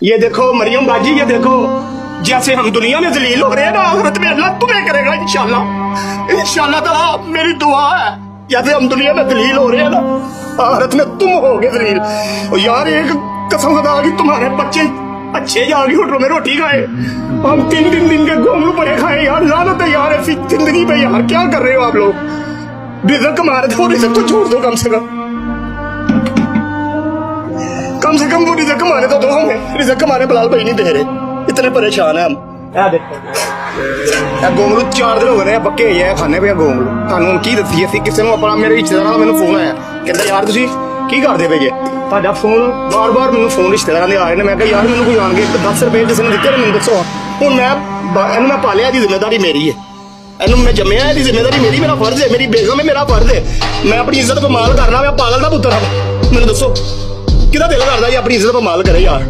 ये देखो मरियम बाजी, ये देखो जैसे हम दुनिया में जलील हो रहे हैं ना, आखिरत में अल्लाह तुम्हें करेगा इंशाल्लाह। इंशाल्लाह ताला मेरी दुआ है, जैसे हम दुनिया में जलील हो रहे हैं ना, आखिरत में तुम होगे जलील। और यार एक कसम खुदा की, तुम्हारे बच्चे अच्छे जाके होटलों में रोटी खाए, हम 3 दिन के गोंगलू पड़े खाए यार। लानत है यार ऐसी जिंदगी पे यार, क्या कर रहे हो आप लोग? रिज़्क़ कमा रहे थे, वो रिज़्क़ तो छोड़ दो कम से कम वो रिज़्क़ कमाने तो दो हमें। रिज़्क़ कमाने बिलाल भाई नहीं दे रहे, इतने परेशान है हम। गोंगलू 4 दिन हो गए पक्के है खाने पे गोंगलू। ਤੁਹਾਨੂੰ ਕੀ ਦੱਸੀਏ ਅਸੀਂ ਕਿਸੇ ਨੂੰ ਆਪਣਾ, ਮੇਰੇ ਰਿਸ਼ਤੇਦਾਰਾਂ ਦਾ ਮੈਨੂੰ ਫੋਨ ਆਇਆ, ਕਹਿੰਦਾ ਯਾਰ ਤੁਸੀਂ ਕੀ ਕਰਦੇ ਪਏ ਜੇ? ਤੁਹਾਡਾ ਫੋਨ ਬਾਰ-ਬਾਰ ਮੈਨੂੰ ਫੋਨ ਰਿਸ਼ਤੇਦਾਰਾਂ ਦੇ ਆ ਰਹੇ ਨੇ। ਮੈਂ ਕਿਹਾ ਯਾਰ ਮੈਨੂੰ ਕੋਈ ਆਣ ਕੇ 10 ਰੁਪਏ ਕਿਸੇ ਨੇ ਦਿੱਤੇ ਨੇ, ਮੈਨੂੰ ਦੱਸੋ। ਹੁਣ ਇਹਨੂੰ ਮੈਂ ਪਾਲਿਆ, ਦੀ ਜ਼ਿੰਮੇਵਾਰੀ ਮੇਰੀ ਹੈ। ਇਹਨੂੰ ਮੈਂ ਜੰਮਿਆ, ਇਹਦੀ ਜ਼ਿੰਮੇਵਾਰੀ ਮੇਰੀ, ਮੇਰਾ ਫਰਜ਼ ਹੈ, ਮੇਰੀ ਬੇਗਮ ਹੈ, ਮੇਰਾ ਫਰਜ਼ ਹੈ। ਮੈਂ ਆਪਣੀ ਇੱਜ਼ਤ ਬਮਾਲ ਕਰਨਾ, ਮੈਂ ਪਾਗਲ ਦਾ ਪੁੱਤਰ ਹਾਂ। ਮੈਨੂੰ ਦੱਸੋ ਕਿਹਦਾ ਦਿਲ ਕਰਦਾ ਜੀ ਆਪਣੀ ਇੱਜ਼ਤ ਬਮਾਲ ਕਰੇ ਯਾਰ?